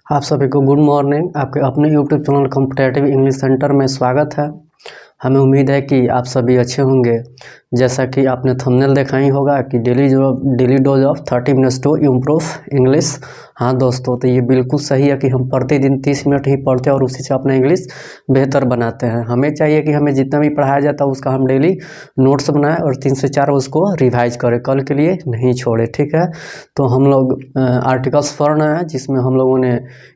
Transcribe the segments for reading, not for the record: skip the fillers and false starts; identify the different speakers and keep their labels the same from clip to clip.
Speaker 1: आप सभी को गुड मॉर्निंग। आपके अपने YouTube channel competitive English centre में स्वागत है। हमें उम्मीद है कि आप सभी अच्छे होंगे। जैसा कि आपने थंबनेल देखा ही होगा कि daily dose of 30 minutes to improve English. हाँ दोस्तों, तो ये बिल्कुल सही है कि हम प्रतिदिन 30 मिनट ही पढ़ते हैं और उसी से अपना इंग्लिश बेहतर बनाते हैं। हमें चाहिए कि हमें जितना भी पढ़ाया जाता है उसका हम डेली नोट्स बनाएं और 3 से 4 उसको रिवाइज करें, कल के लिए नहीं छोड़े। ठीक है, तो हम लोग आर्टिकल्स पढ़ रहे हैं जिसमें हम लोगों ने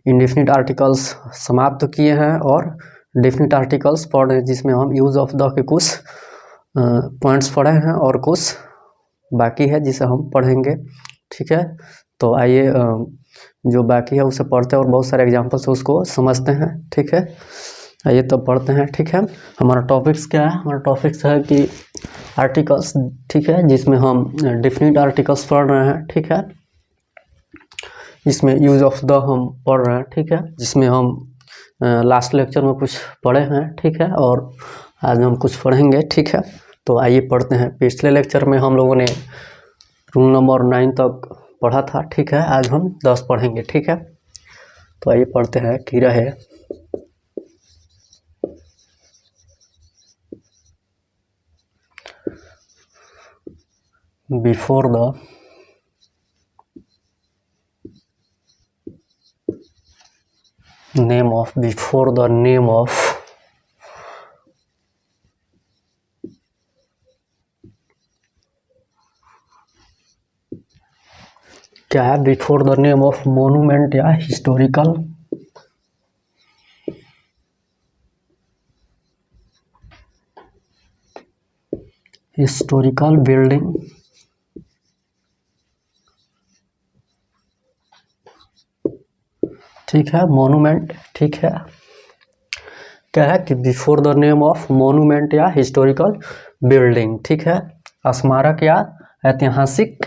Speaker 1: इंडेफिनिट आर्टिकल्स समाप्त किए हैं और डेफिनिट आर्टिकल्स पढ़ रहे हैं जिसमें हम यूज़ ऑफ द के कुछ पॉइंट्स पढ़े हैं और कुछ बाकी है जिसे हम पढ़ेंगे। ठीक है, तो आइए जो बाकी है उसे पढ़ते हैं और बहुत सारे एग्जाम्पल से उसको समझते हैं। ठीक है, आइए तब पढ़ते हैं। ठीक है, हमारा टॉपिक्स क्या है? हमारा टॉपिक्स है कि आर्टिकल्स। ठीक है, जिसमें हम डेफिनिट आर्टिकल्स पढ़ रहे हैं। ठीक है, जिसमें यूज ऑफ द हम पढ़ रहे हैं। ठीक है, जिसमें हम लास्ट लेक्चर में कुछ पढ़े हैं। ठीक है, और आज हम कुछ पढ़ेंगे। ठीक है, तो आइए पढ़ते हैं। पिछले लेक्चर में हम लोगों ने रूल नंबर 9 तक पढ़ा था। ठीक है, आज हम 10 पढ़ेंगे। ठीक है, तो आइए पढ़ते हैं कि रहे before the name of before the name of क्या है? Before the name of monument या हिस्टोरिकल बिल्डिंग ठीक है, मोन्यूमेंट। ठीक है, क्या है कि before the name of monument या हिस्टोरिकल बिल्डिंग। ठीक है, स्मारक या ऐतिहासिक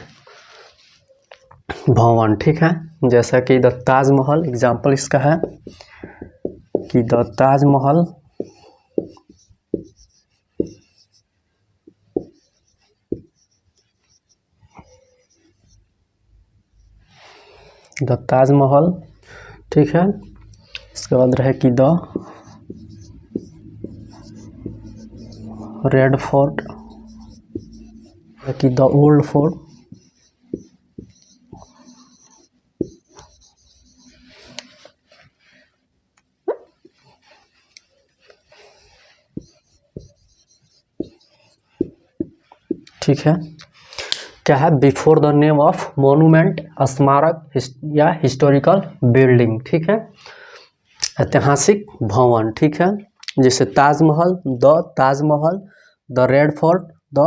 Speaker 1: भवन। ठीक है, जैसा कि द ताजमहल, एग्जाम्पल इसका है कि द ताजमहल ठीक है, इसके बाद रहे कि द रेड फोर्ट कि द ओल्ड फोर्ट। ठीक है, क्या है? Before the name of monument, स्मारक या हिस्टोरिकल बिल्डिंग। ठीक है, ऐतिहासिक भवन। ठीक है, जैसे Taj Mahal, the Taj Mahal, the red fort, the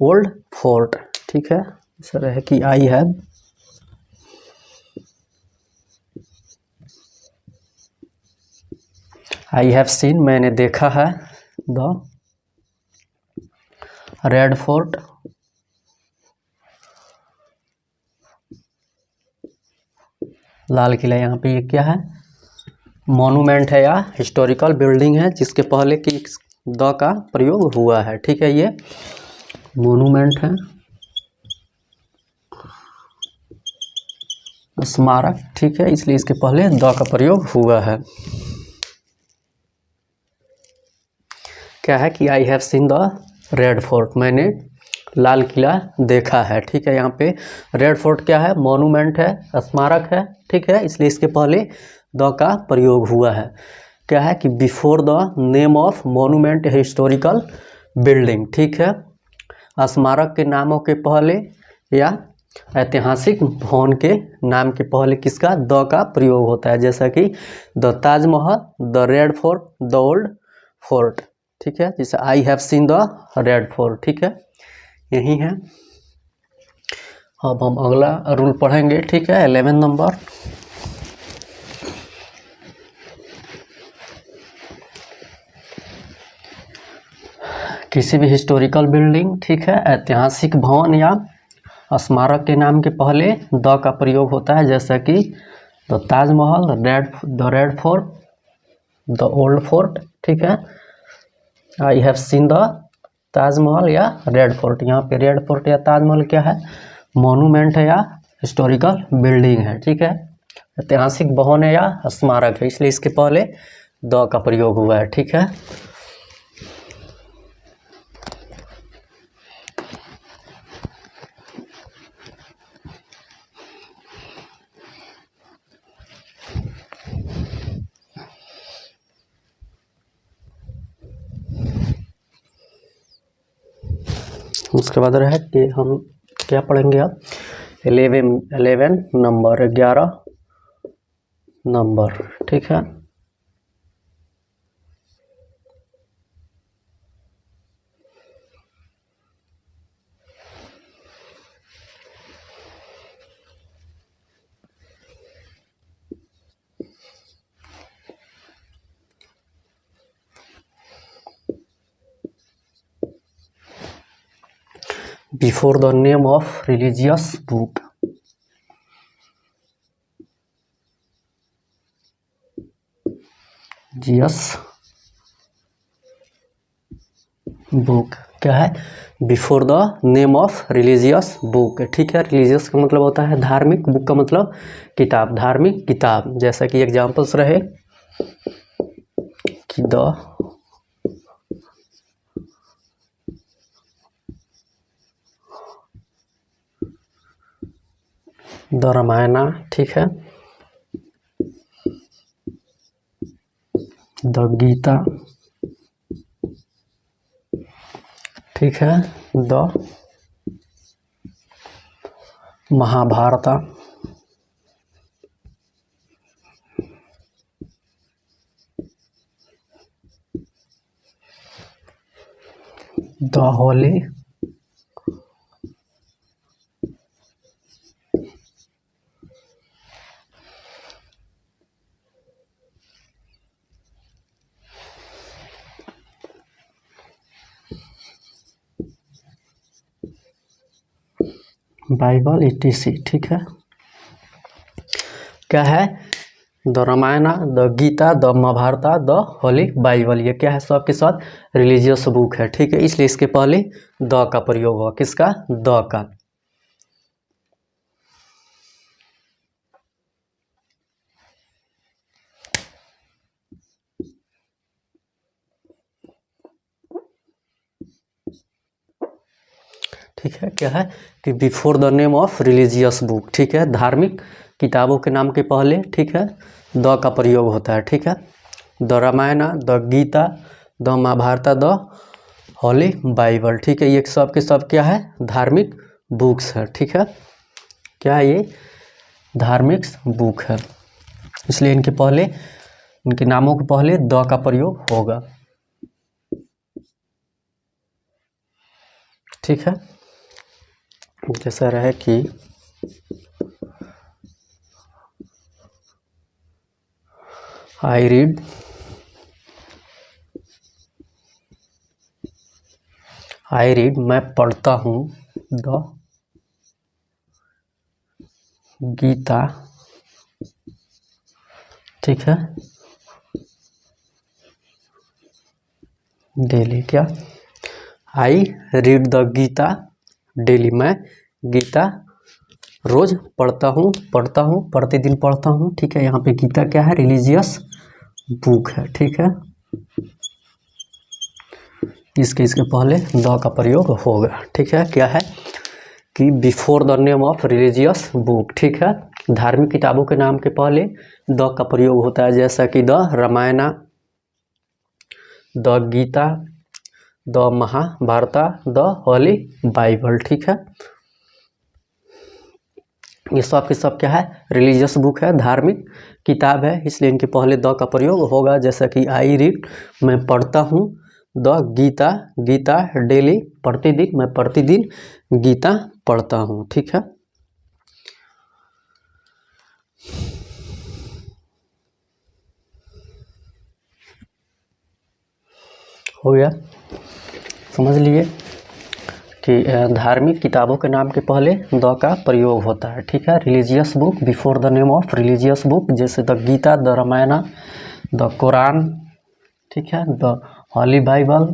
Speaker 1: old fort. ठीक है, सर है कि आई हैव सीन, मैंने देखा है। The red fort, Lal Qila. यहाँ पे ये क्या है? मॉन्यूमेंट है या हिस्टोरिकल बिल्डिंग है जिसके पहले की द का प्रयोग हुआ है। ठीक है, ये मॉन्यूमेंट है। स्मारक, ठीक है, इसलिए इसके पहले द का प्रयोग हुआ है। क्या है कि I have seen the red fort, मैंने लाल किला देखा है। ठीक है, यहाँ पे रेड फोर्ट क्या है? मॉन्यूमेंट है, स्मारक है। ठीक है, इसलिए इसके पहले द का प्रयोग हुआ है। क्या है कि before the name of monument historical building. ठीक है, स्मारक के नामों के पहले या ऐतिहासिक भवन के नाम के पहले किसका? द का प्रयोग होता है। जैसा कि the Taj Mahal, the red fort, the old fort. ठीक है, जैसे I have seen the red fort. ठीक है, यही है। अब हम अगला रूल पढ़ेंगे। ठीक है, 11 नंबर। किसी भी हिस्टोरिकल बिल्डिंग, ठीक है, ऐतिहासिक भवन या स्मारक के नाम के पहले द का प्रयोग होता है। जैसा कि the Taj Mahal, the red fort, the old fort. ठीक है, I have seen the Taj Mahal या रेड फोर्ट। यहाँ पे रेड फोर्ट या ताजमहल क्या है? मॉन्यूमेंट है या हिस्टोरिकल बिल्डिंग है। ठीक है, ऐतिहासिक भवन है या स्मारक है, इसलिए इसके पहले द का प्रयोग हुआ है। ठीक है, उसके बाद रहे कि हम क्या पढ़ेंगे अब 11 नंबर, 11 नंबर। ठीक है, before the name of religious book. Jesus book क्या है? Before the name of religious book. ठीक है, रिलीजियस का मतलब होता है धार्मिक, बुक का मतलब किताब, धार्मिक किताब। जैसा कि एग्जाम्पल्स रहे कि द रामायणा। ठीक है, द गीता। ठीक है, the Mahabharata. The Holi Bible etc। ठीक है, क्या है? The Ramayan, the Gita, the Mahabharata, the Holi Bible. ये क्या है? सब के साथ रिलीजियस बुक है। ठीक है, इसलिए इसके पहले द का प्रयोग हुआ। किसका? द का। ठीक है, क्या है कि before the name of religious book. ठीक है, धार्मिक किताबों के नाम के पहले, ठीक है, द का प्रयोग होता है। ठीक है, the Ramayan, the Gita, the Mahabharata, the Holi Bible. ठीक है, ये सब के सब क्या है? धार्मिक बुक्स है। ठीक है, क्या है? ये धार्मिक बुक है, इसलिए इनके पहले, इनके नामों के पहले द का प्रयोग होगा। ठीक है, जैसा रहे कि आई रीड, आई रीड मैं पढ़ता हूँ, द गीता। ठीक है, डेली। क्या? I read the Gita daily, मैं गीता रोज पढ़ता हूँ, प्रतिदिन पढ़ता हूँ। ठीक है, यहाँ पे गीता क्या है? रिलीजियस बुक है। ठीक है, इसके पहले द का प्रयोग होगा। ठीक है, क्या है कि before the name of religious book. ठीक है, धार्मिक किताबों के नाम के पहले द का प्रयोग होता है, जैसा कि the Ramayan, the Gita, the Mahabharata, the Holi Bible. ठीक है, ये सब के सब क्या है? रिलीजियस बुक है, धार्मिक किताब है, इसलिए इनके पहले द का प्रयोग होगा। जैसा कि आई रीड मैं पढ़ता हूँ, द गीता, गीता डेली प्रतिदिन, मैं प्रतिदिन गीता पढ़ता हूँ। ठीक है, हो गया, समझ लिए कि धार्मिक किताबों के नाम के पहले द का प्रयोग होता है। ठीक है, religious book before the name of religious book, जैसे the Gita, the Ramayan, the Quran. ठीक है, the Holi Bible,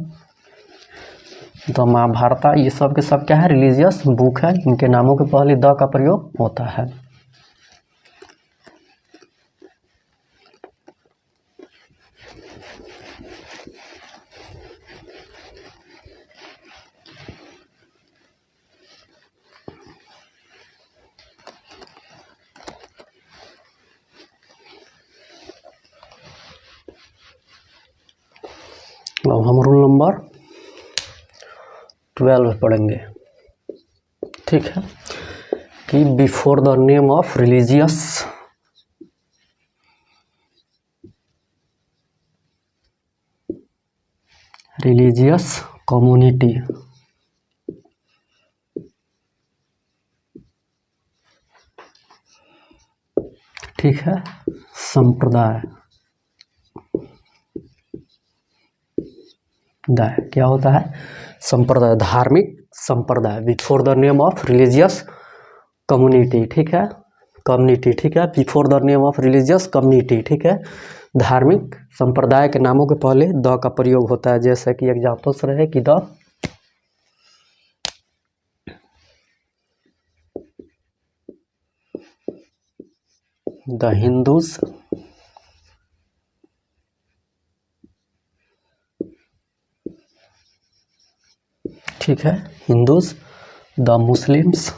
Speaker 1: the Mahabharat, ये सब के सब क्या है? रिलीजियस बुक है, इनके नामों के पहले द का प्रयोग होता है। अब हम रूल नंबर 12 पढ़ेंगे। ठीक है, कि before the name of religious community, ठीक है, संप्रदाय क्या होता है? संप्रदाय, धार्मिक संप्रदाय। Before the name of religious community, ठीक है, कम्युनिटी, ठीक है, before the name of religious community, ठीक है, धार्मिक संप्रदाय के नामों के पहले द का प्रयोग होता है। जैसे कि एग्जाम्पल्स रहे कि द हिंदूज, ठीक है, Hindus, the Muslims,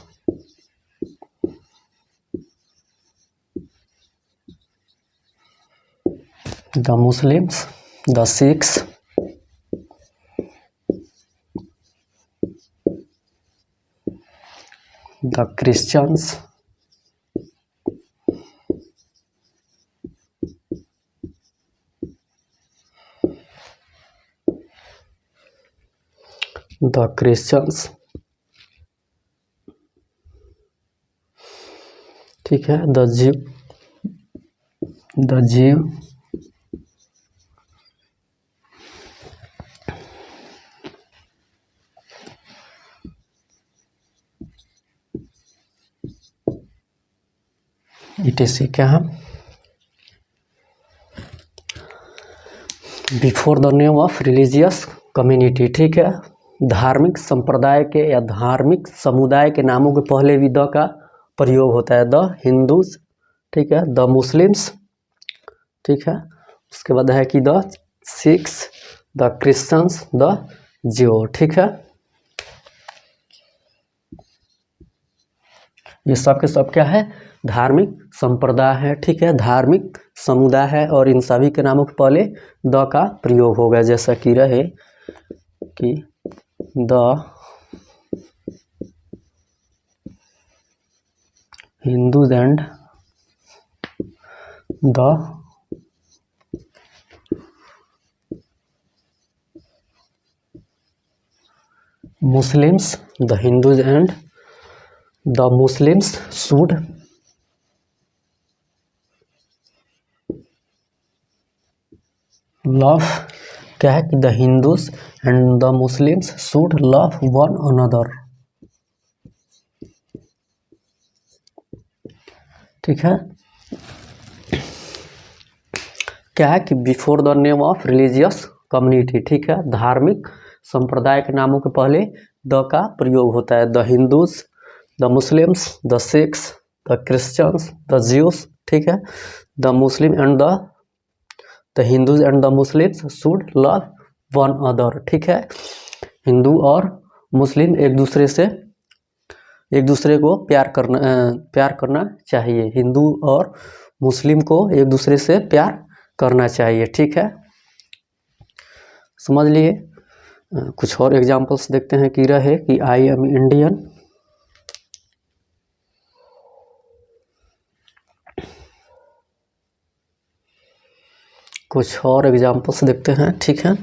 Speaker 1: the Sikhs, the Christians, ठीक है, द जीव, इटीसी क्या है? Before the name of religious community, ठीक है, धार्मिक संप्रदाय के या धार्मिक समुदाय के नामों के पहले भी द का प्रयोग होता है। द हिंदूज, ठीक है, द मुस्लिम्स, ठीक है, उसके बाद है कि the Sikhs, the Christians, the ज्यू, ठीक है, ये सब के सब क्या है? धार्मिक संप्रदाय है, ठीक है, धार्मिक समुदाय है, और इन सभी के नामों के पहले द का प्रयोग होगा। जैसा कि रहे कि the Hindus and the Muslims, the Hindus and the Muslims should love, क्या है कि the Hindus and the Muslims should love one another, ठीक है, क्या है कि before the name of religious community, ठीक है, धार्मिक संप्रदाय के नामों के पहले द का प्रयोग होता है। The Hindus, the Muslims, the Sikhs, the Christians, the juice, ठीक है, the Muslim and the Hindus and the Muslims should love one other, ठीक है, हिंदू और मुस्लिम एक दूसरे को प्यार करना चाहिए। हिंदू और मुस्लिम को एक दूसरे से प्यार करना चाहिए, ठीक है, समझ लिए। कुछ और एग्जांपल्स देखते हैं कि रहे कि आई एम इंडियन, कुछ और एग्जांपल्स देखते हैं, ठीक है,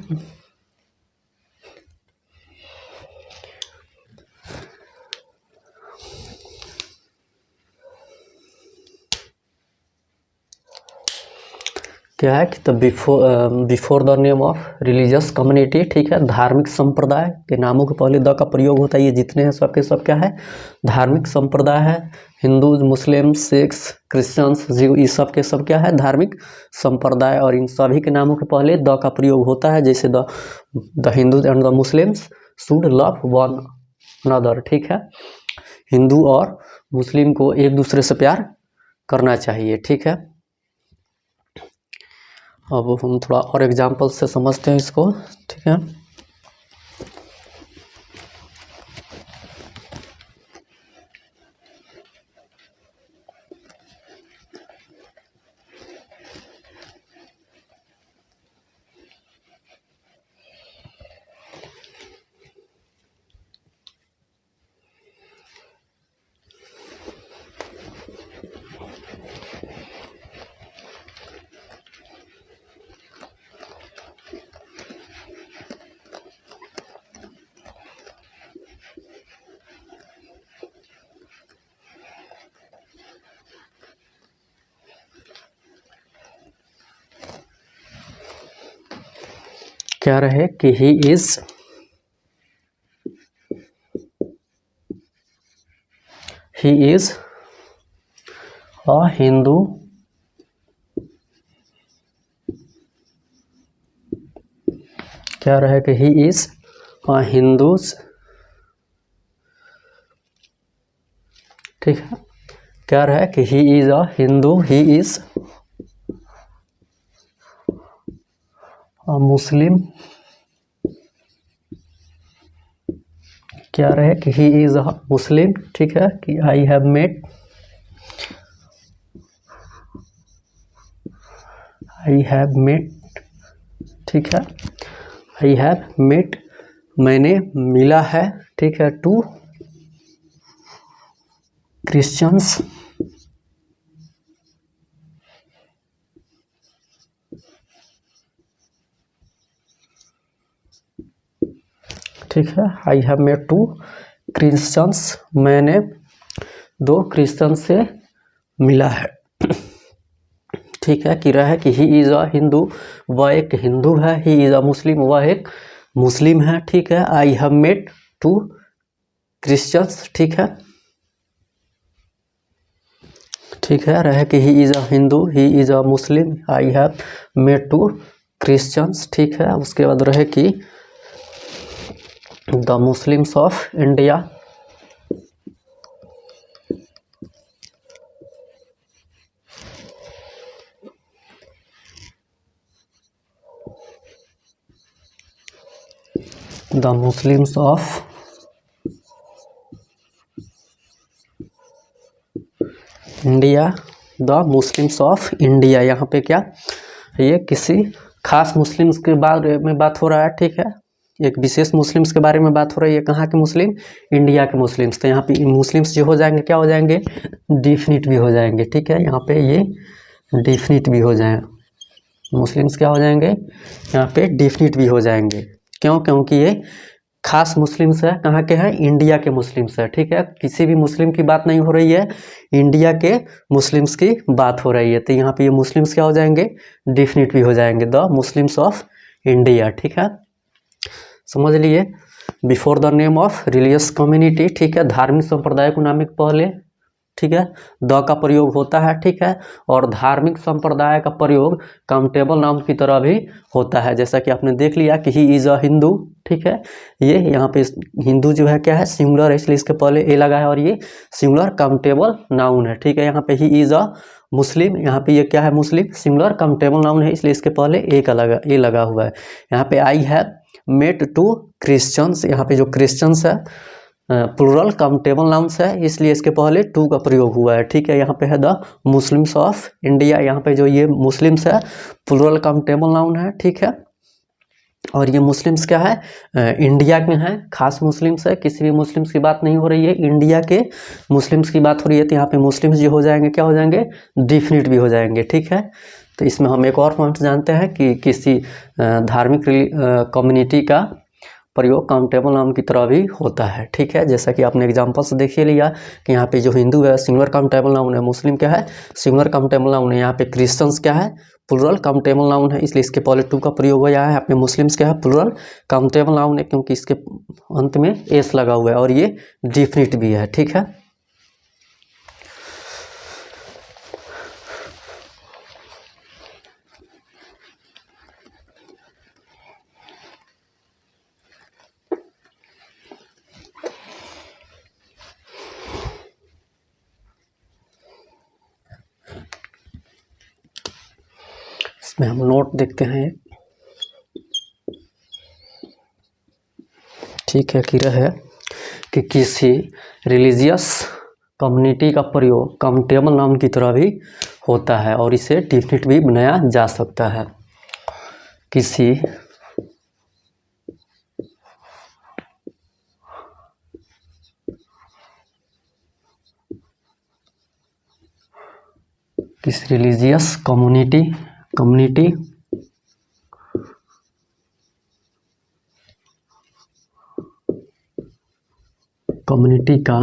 Speaker 1: क्या है कि तो before the name of religious community, ठीक है, धार्मिक संप्रदाय के नामों के पहले द का प्रयोग होता है। ये जितने हैं सबके सब क्या है? धार्मिक संप्रदाय है। हिंदू, मुस्लिम, सिख्स, क्रिश्चियंस, जीव, ये सब के सब क्या है? धार्मिक संप्रदाय। और इन सभी के नामों के पहले द का प्रयोग होता है, जैसे the Hindus and the Muslims should love one another, ठीक है, हिंदू और मुस्लिम को एक दूसरे से प्यार करना चाहिए, ठीक है। अब हम थोड़ा और एग्जाम्पल से समझते हैं इसको, ठीक है। क्या रहे कि ही इज अ हिंदू क्या रहे कि ही इज अ हिंदूज, ठीक है। क्या रहे कि he is a Hindu, he is a Muslim, क्या रहे कि ही इज अ मुस्लिम, ठीक है। कि आई हैव मेट ठीक है। आई हैव मेट मैंने मिला है, ठीक है, टू क्रिश्चियंस, ठीक है। I have met two Christians, मैंने 2 क्रिश्चियन से मिला है, ठीक है। कि रहा है कि ही इज अ हिंदू, वह एक हिंदू है। ही इज अ मुस्लिम, वह एक मुस्लिम है, ठीक है। आई हैव मेट 2 क्रिश्चियंस, ठीक है, ठीक है। रहे कि he is a Hindu, he is a Muslim, I have met 2 Christians, ठीक है। उसके बाद रहे कि the Muslims of India, the Muslims of India, the Muslims of India. यहाँ पे क्या, ये किसी खास मुस्लिम्स के बारे में बात हो रहा है, ठीक है। एक विशेष मुस्लिम्स के बारे में बात हो रही है। कहाँ के मुस्लिम, इंडिया के मुस्लिम्स। तो यहाँ पे मुस्लिम्स जो हो जाएंगे क्या हो जाएंगे, डिफिनिट भी हो जाएंगे, ठीक है। यहाँ पे ये डिफिनिट भी हो जाए, मुस्लिम्स क्या हो जाएंगे, यहाँ पे डिफिनिट भी हो जाएंगे। क्यों, क्योंकि ये खास मुस्लिम्स है, कहाँ के हैं, इंडिया के मुस्लिम्स है, ठीक है। किसी भी मुस्लिम की बात नहीं हो रही है, इंडिया के मुस्लिम्स की बात हो रही है। तो यहाँ पे ये मुस्लिम्स क्या हो जाएंगे, डिफिनिट भी हो जाएंगे, द मुस्लिम्स ऑफ इंडिया, ठीक है। समझ लिए। Before the name of religious community, ठीक है, धार्मिक संप्रदाय को नाम के पहले, ठीक है, द का प्रयोग होता है, ठीक है। और धार्मिक संप्रदाय का प्रयोग काउंटेबल नाउन की तरह भी होता है। जैसा कि आपने देख लिया कि ही इज अ हिंदू, ठीक है। ये यहाँ पे हिंदू जो है क्या है, सिंगुलर है, इसलिए इसके पहले ए लगा है, और ये सिंगुलर काउंटेबल नाउन है, ठीक है। यहाँ पे ही इज अ मुस्लिम, यहाँ पे ये क्या है, मुस्लिम सिंगुलर काउंटेबल नाउन है, इसलिए इसके पहले ए लगा हुआ है। यहाँ पे आई हैव मेट 2 क्रिश्चियंस, यहाँ पे जो क्रिश्चियंस है प्लूरल काउंटेबल नाउन्स है, इसलिए इसके पहले 2 का प्रयोग हुआ है, ठीक है। यहाँ पे है द मुस्लिम्स ऑफ इंडिया, यहाँ पे जो ये मुस्लिम्स है प्लूरल काउंटेबल नाउन है, ठीक है। और ये मुस्लिम्स क्या है, इंडिया के हैं, खास मुस्लिम्स है, किसी भी मुस्लिम्स की बात नहीं हो रही है, इंडिया के मुस्लिम्स की बात हो रही है। तो यहाँ पे मुस्लिम्स जो हो जाएंगे क्या हो जाएंगे, डिफिनिट भी हो जाएंगे, ठीक है। तो इसमें हम एक और पॉइंट जानते हैं कि किसी धार्मिक कम्युनिटी का प्रयोग काउंटेबल नाउन की तरह भी होता है, ठीक है। जैसा कि आपने एग्जांपल से देखिए लिया कि यहाँ पे जो हिंदू है सिंगुलर काउंटेबल नाउन है, मुस्लिम क्या है, सिंगुलर काउंटेबल नाउन है। यहाँ पे क्रिश्चियंस क्या है, प्लूरल काउंटेबल नाउन है, इसलिए इसके पहले 2 का प्रयोग हुआ है। यहाँ पे मुस्लिम्स क्या है, प्लूरल काउंटेबल नाउन है, क्योंकि इसके अंत में एस लगा हुआ है, और ये डिफिनिट भी है, ठीक है। इसमें हम नोट देखते हैं, ठीक है, कि रहे कि किसी रिलीजियस कम्युनिटी का प्रयोग काउंटेबल नाउन की तरह भी होता है और इसे डिफिनिट भी बनाया जा सकता है। किसी रिलीजियस कम्युनिटी का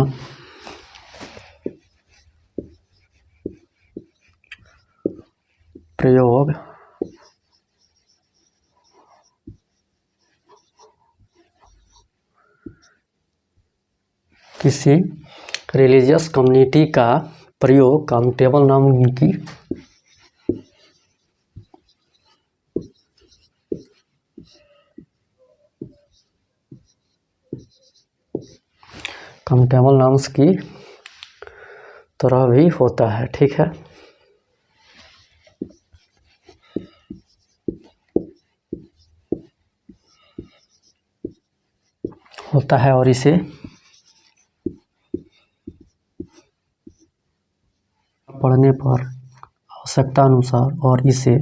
Speaker 1: प्रयोग किसी रिलीजियस कम्युनिटी का प्रयोग काउंटेबल नाउन की काउंटेबल नाउन्स की तरह भी होता है, ठीक है। होता है और इसे पढ़ने पर आवश्यकता अनुसार और इसे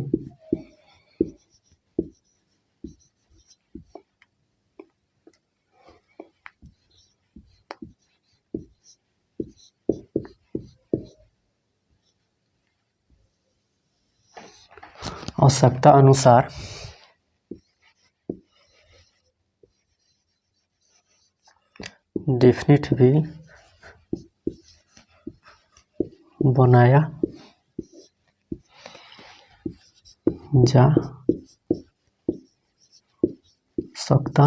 Speaker 1: आवश्यकता अनुसार डिफिनिट भी बनाया जा सकता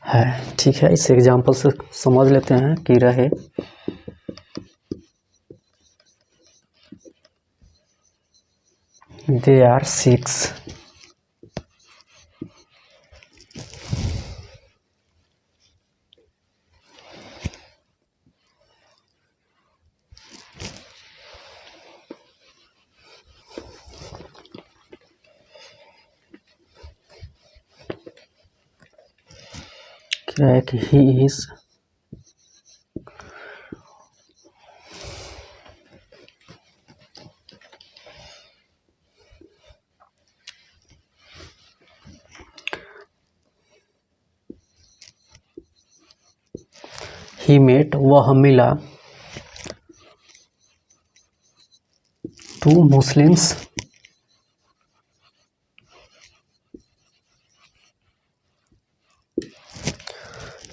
Speaker 1: है, ठीक है। इस एग्जाम्पल से समझ लेते हैं कि रहे दे आर 6 क्या है कि he is he met वह मिला टू मुस्लिम्स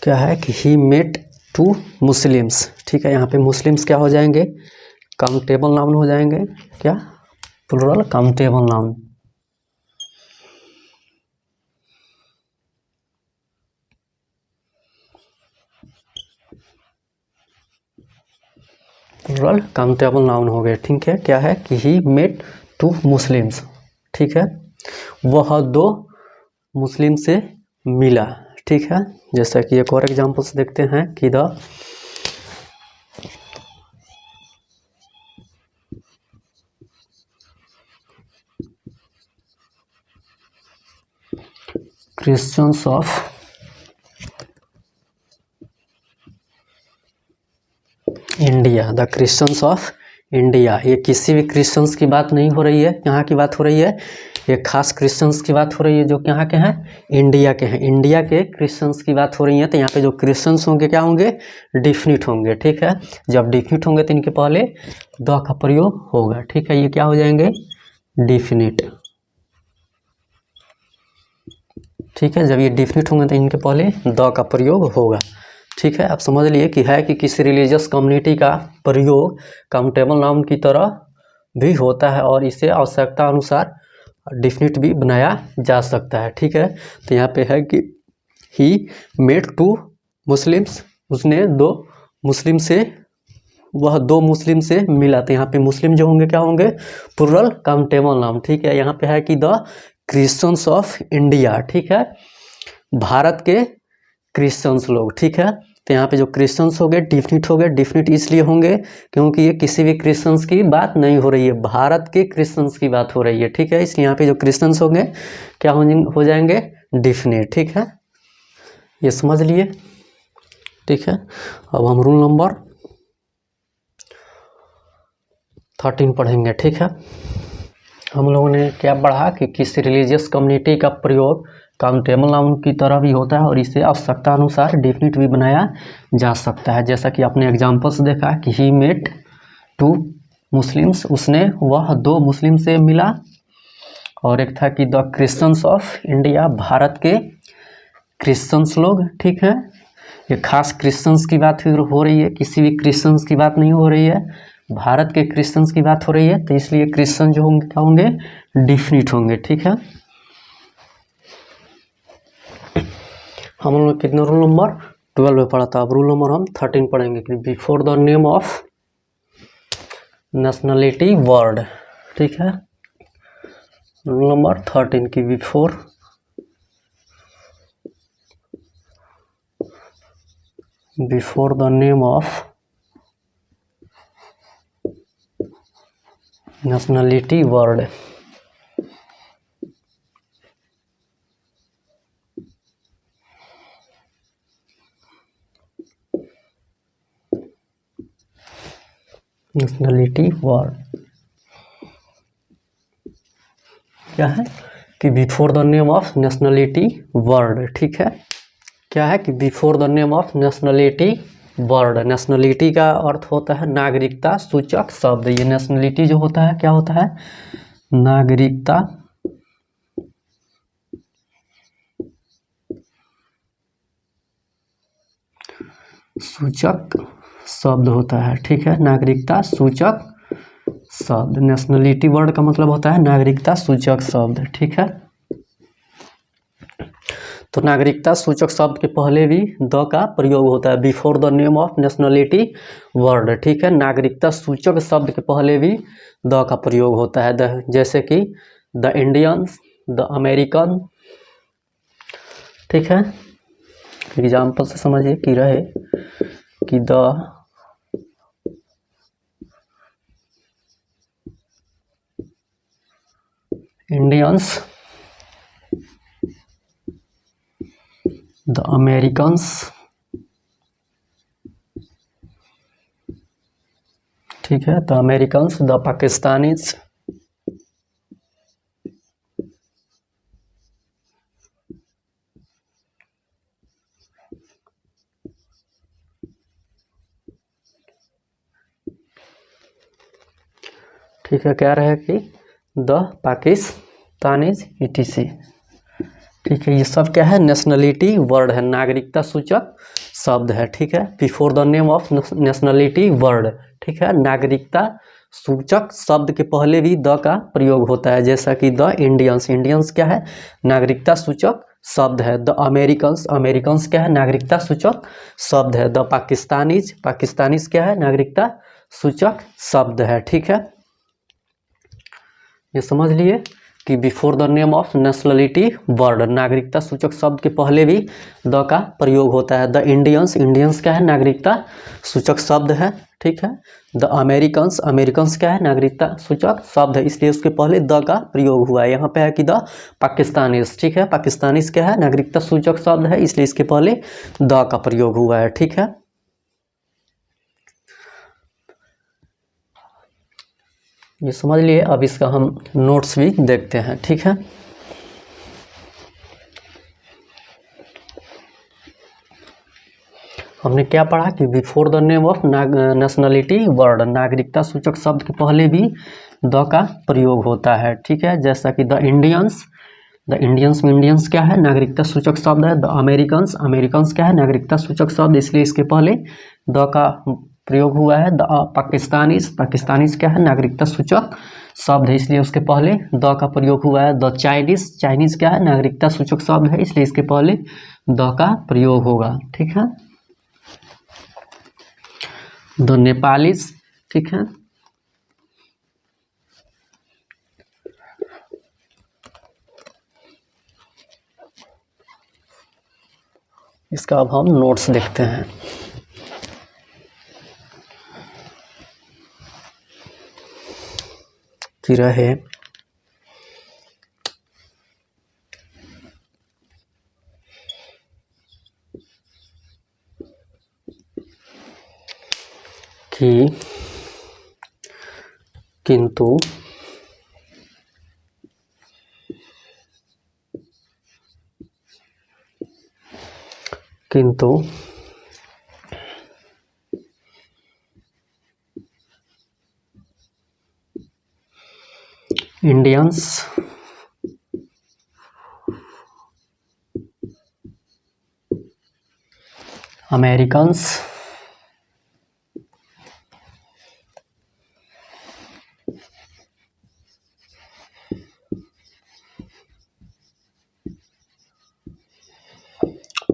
Speaker 1: क्या है कि ही मेट टू मुस्लिम्स, ठीक है। यहाँ पे मुस्लिम्स क्या हो जाएंगे, काउंटेबल नाउन हो जाएंगे, क्या, plural countable noun. Plural countable noun हो गए, ठीक है। क्या है कि ही मेट टू मुस्लिम्स, ठीक है, वह दो मुस्लिम से मिला, ठीक है। जैसा कि एक और एग्जांपल से देखते हैं कि the Christians of India, the Christians of India. ये किसी भी क्रिश्चियंस की बात नहीं हो रही है, यहाँ की बात हो रही है, ये खास क्रिश्चियंस की बात हो रही है जो यहाँ के हैं, इंडिया के हैं, इंडिया के क्रिश्चियंस की बात हो रही है। तो यहाँ पे जो क्रिश्चियंस होंगे क्या होंगे, डिफिनिट होंगे, ठीक है। जब डिफिनिट होंगे तो इनके पहले द का प्रयोग होगा, ठीक है। ये क्या हो जाएंगे, डिफिनिट, ठीक है। जब ये डिफिनिट होंगे तो इनके पहले द का प्रयोग होगा, ठीक है। आप समझ लिए कि है कि किसी रिलीजियस कम्युनिटी का प्रयोग काउंटेबल नाउन की तरह भी होता है और इसे आवश्यकता अनुसार डिफिनिट भी बनाया जा सकता है, ठीक है। तो यहाँ पे है कि ही मेट टू मुस्लिम्स, उसने दो मुस्लिम से, वह दो मुस्लिम से मिला। तो यहाँ पे मुस्लिम जो होंगे क्या होंगे, प्लुरल काउंटेबल नाउन, ठीक है। यहाँ पे है कि द क्रिश्चियंस ऑफ इंडिया, ठीक है, भारत के क्रिश्चियंस लोग, ठीक है। तो यहाँ पे जो क्रिश्चियंस हो गए डिफिनिट हो गए। डिफिनिट इसलिए होंगे क्योंकि ये किसी भी क्रिश्चियंस की बात नहीं हो रही है, भारत के क्रिश्चियंस की बात हो रही है, ठीक है। इसलिए यहाँ पे जो क्रिश्चियंस होंगे क्या हो जाएंगे, डिफिनिट, ठीक है। ये समझ लिए, ठीक है। अब हम रूल नंबर 13 पढ़ेंगे, ठीक है। हम लोगों ने क्या पढ़ा कि किसी रिलीजियस कम्युनिटी का प्रयोग काउंटेबल नाउन की तरह भी होता है और इसे आवश्यकता अनुसार डेफिनिट भी बनाया जा सकता है। जैसा कि आपने एग्जाम्पल्स देखा कि ही मेट 2 मुस्लिम्स, उसने वह 2 मुस्लिम से मिला। और एक था कि the Christians of India, Bharat के क्रिश्चियंस लोग, ठीक है। ये खास क्रिश्चियंस की बात हो रही है, किसी भी क्रिश्चियंस की बात नहीं हो रही है, भारत के क्रिश्चियंस की बात हो रही है। तो इसलिए क्रिश्चियन जो होंगे क्या होंगे, डिफिनिट होंगे, ठीक है। हम लोग कितने रूल नंबर 12 में पढ़ा था, अब रूल नंबर हम 13 पढ़ेंगे कि before the name of nationality word, ठीक है। रूल नंबर 13 की before the name of nationality word, nationality word क्या है कि before the name of nationality word, ठीक है। क्या है कि before the name of nationality word, nationality का अर्थ होता है नागरिकता सूचक शब्द। ये नेशनलिटी जो होता है क्या होता है, नागरिकता सूचक शब्द होता है, ठीक है। नागरिकता सूचक शब्द, नेशनलिटी वर्ड का मतलब होता है नागरिकता सूचक शब्द, ठीक है। तो नागरिकता सूचक शब्द के पहले भी द का प्रयोग होता है, before the name of nationality word, ठीक है। नागरिकता सूचक शब्द के पहले भी द का प्रयोग होता है, जैसे कि द इंडियंस, द अमेरिकन, ठीक है। एग्जाम्पल से समझिए कि रहे कि द इंडियंस, द अमेरिकन्स, ठीक है। द अमेरिकन्स, द पाकिस्तानीज, ठीक है। क्या रहे कि द पाकिस्तानीज ETC, ठीक है। ये सब क्या है, नेशनलिटी वर्ड है, नागरिकता सूचक शब्द है, ठीक है। Before the name of nationality word, ठीक है। नागरिकता सूचक शब्द के पहले भी द का प्रयोग होता है, जैसा कि द इंडियंस, इंडियंस क्या है, नागरिकता सूचक शब्द है। द अमेरिकन्स, अमेरिकन्स क्या है, नागरिकता सूचक शब्द है। द पाकिस्तानीज, पाकिस्तानीज क्या है, नागरिकता सूचक शब्द है, ठीक है। ये समझ लिए कि before the name of nationality word, नागरिकता सूचक शब्द के पहले भी द का प्रयोग होता है। द इंडियंस, इंडियंस क्या है, नागरिकता सूचक शब्द है, ठीक है। द अमेरिकन्स, अमेरिकन्स क्या है, नागरिकता सूचक शब्द है, इसलिए उसके पहले द का प्रयोग हुआ है। यहाँ पे है कि द पाकिस्तानीज, ठीक है। पाकिस्तानीज क्या है, नागरिकता सूचक शब्द है, इसलिए इसके पहले द का प्रयोग हुआ है, ठीक है। ये समझ लिए। अब इसका हम नोट्स भी देखते हैं, ठीक है। हमने क्या पढ़ा कि before the name of nationality word, नागरिकता सूचक शब्द के पहले भी द का प्रयोग होता है, ठीक है। जैसा कि द इंडियंस, द इंडियंस में इंडियंस क्या है, नागरिकता सूचक शब्द है। द अमेरिकन्स, अमेरिकन्स क्या है, नागरिकता सूचक शब्द, इसलिए इसके पहले द का प्रयोग हुआ है। द पाकिस्तानीज, पाकिस्तानीज क्या है, नागरिकता सूचक शब्द है, इसलिए उसके पहले द का प्रयोग हुआ है। द चाइनीज, चाइनीज क्या है, नागरिकता सूचक शब्द है, इसलिए इसके पहले द का प्रयोग होगा, ठीक है। द नेपालीज, ठीक है। इसका अब हम नोट्स देखते हैं। कि रहे कि किंतु इंडियंस अमेरिकन्स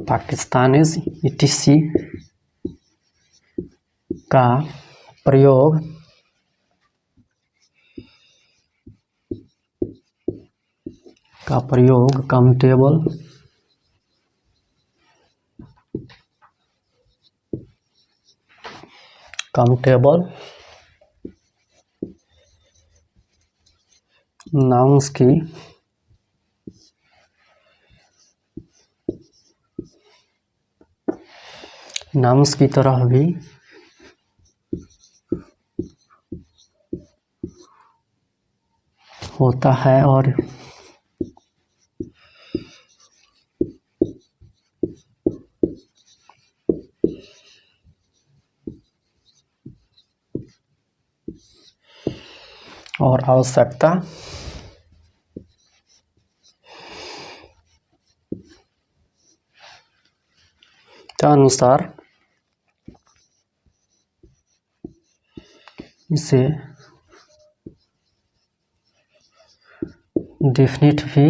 Speaker 1: पाकिस्तानीज ETC का प्रयोग काउंटेबल नाउन्स की तरह भी होता है और आवश्यकता के अनुसार इसे डेफिनेट भी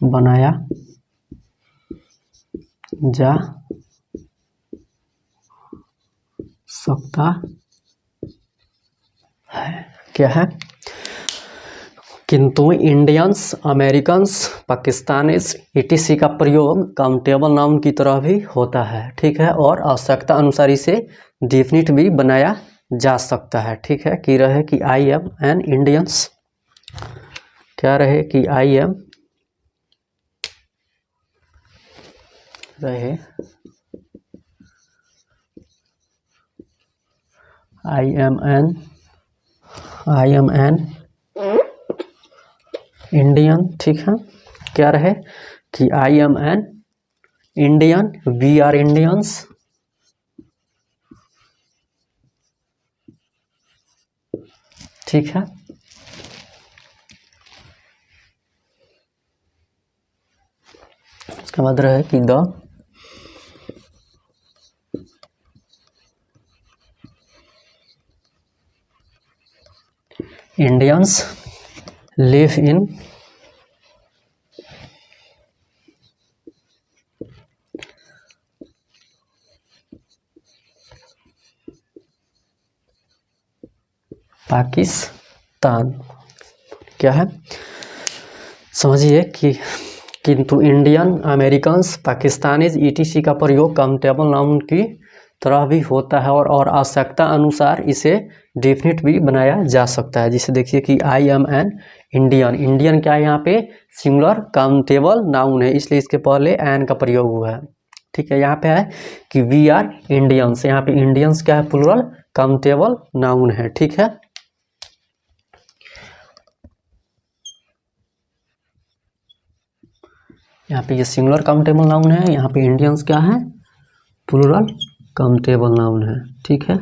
Speaker 1: बनाया जा सकता है। क्या है? किंतु इंडियंस अमेरिकन्स पाकिस्तानीज ETC का प्रयोग काउंटेबल नाउन की तरह भी होता है, ठीक है, और आवश्यकता अनुसार इसे डेफिनिट भी बनाया जा सकता है, ठीक है। कि रहे कि आई एम एन इंडियंस, क्या रहे कि आई एम रहे आई एम एन इंडियन, ठीक है। क्या रहे कि I am an Indian, we are Indians, ठीक है। उसके बाद रहे कि the Indians live in Pakistan. क्या है? समझिए कि किंतु इंडियन अमेरिकन्स पाकिस्तानीज ETC का प्रयोग काउंटेबल नाउन की तरह भी होता है और आवश्यकता अनुसार इसे डेफिनिट भी बनाया जा सकता है। जिसे देखिए कि I am an Indian, Indian क्या है यहाँ पे सिंगुलर काउंटेबल नाउन है, इसलिए इसके पहले एन का प्रयोग हुआ है, ठीक है। यहाँ पे है कि वी आर इंडियंस, यहाँ पे इंडियंस क्या है प्लूरल काउंटेबल नाउन है, ठीक है। यहाँ पे ये सिंगुलर काउंटेबल नाउन है, यहाँ पे इंडियंस क्या है प्लूरल काउंटेबल नाउन है, ठीक है।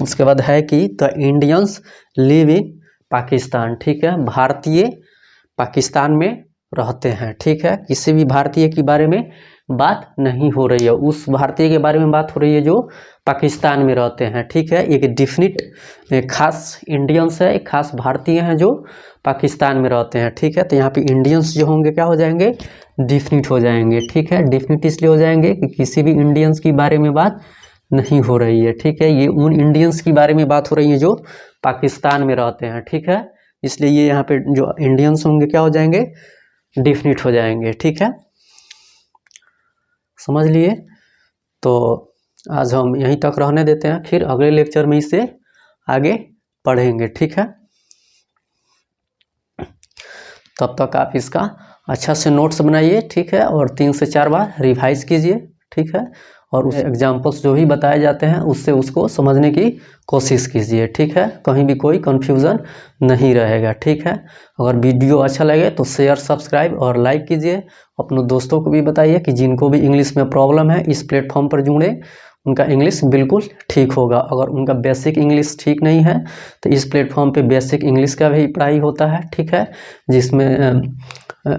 Speaker 1: उसके बाद है कि the Indians live in Pakistan, ठीक है। भारतीय पाकिस्तान में रहते हैं, ठीक है। किसी भी भारतीय के बारे में बात नहीं हो रही है, उस भारतीय के बारे में बात हो रही है जो पाकिस्तान में रहते हैं, ठीक है। एक डिफिनिट खास इंडियंस है, एक खास भारतीय हैं जो पाकिस्तान में रहते हैं, ठीक है। तो यहाँ पे इंडियंस जो होंगे क्या हो जाएंगे डिफिनिट हो जाएंगे, ठीक है। डिफिनिट इसलिए हो जाएंगे कि किसी भी इंडियंस के बारे में बात नहीं हो रही है, ठीक है। ये उन इंडियंस के बारे में बात हो रही है जो पाकिस्तान में रहते हैं, ठीक है। इसलिए ये यहाँ पे जो इंडियंस होंगे क्या हो जाएंगे डिफिनिट हो जाएंगे, ठीक है। समझ लिए? तो आज हम यहीं तक रहने देते हैं, फिर अगले लेक्चर में इसे आगे पढ़ेंगे। ठीक है, तब तक आप इसका अच्छा से नोट्स बनाइए। ठीक है, और 3 से 4 बार रिवाइज कीजिए। ठीक है, और उस एग्जाम्पल्स जो भी बताए जाते हैं उससे उसको समझने की कोशिश कीजिए। ठीक है, कहीं भी कोई कन्फ्यूज़न नहीं रहेगा। ठीक है, अगर वीडियो अच्छा लगे तो शेयर, सब्सक्राइब और लाइक कीजिए। अपने दोस्तों को भी बताइए कि जिनको भी इंग्लिश में प्रॉब्लम है इस प्लेटफॉर्म पर जुड़े, उनका इंग्लिश बिल्कुल ठीक होगा। अगर उनका बेसिक इंग्लिश ठीक नहीं है तो इस प्लेटफॉर्म पे बेसिक इंग्लिश का भी पढ़ाई होता है। ठीक है, जिसमें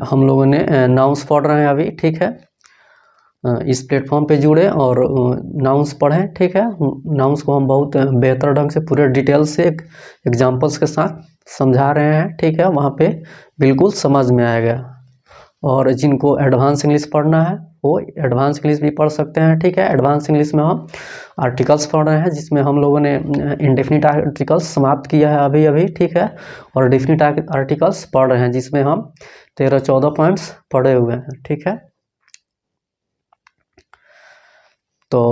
Speaker 1: हम लोगों ने नाउंस पढ़ रहे हैं अभी। ठीक है, इस प्लेटफॉर्म पे जुड़े और नाउंस पढ़ें। ठीक है, नाउंस को हम बहुत बेहतर ढंग से पूरे डिटेल से एग्जांपल्स के साथ समझा रहे हैं। ठीक है, वहाँ पे बिल्कुल समझ में आएगा। और जिनको एडवांस इंग्लिश पढ़ना है वो एडवांस इंग्लिश भी पढ़ सकते हैं। ठीक है, एडवांस इंग्लिश में हम आर्टिकल्स पढ़ रहे हैं, जिसमें हम लोगों ने इंडेफिनिट आर्टिकल्स समाप्त किया है अभी अभी। ठीक है, और डेफिनिट आर्टिकल्स पढ़ रहे हैं, जिसमें हम 13-14 पॉइंट्स पढ़े हुए हैं। ठीक है, तो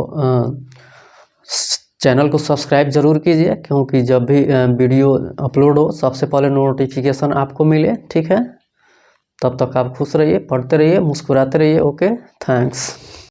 Speaker 1: चैनल को सब्सक्राइब ज़रूर कीजिए, क्योंकि जब भी वीडियो अपलोड हो सबसे पहले नोटिफिकेशन आपको मिले। ठीक है, तब तक आप खुश रहिए, पढ़ते रहिए, मुस्कुराते रहिए। Okay, thanks.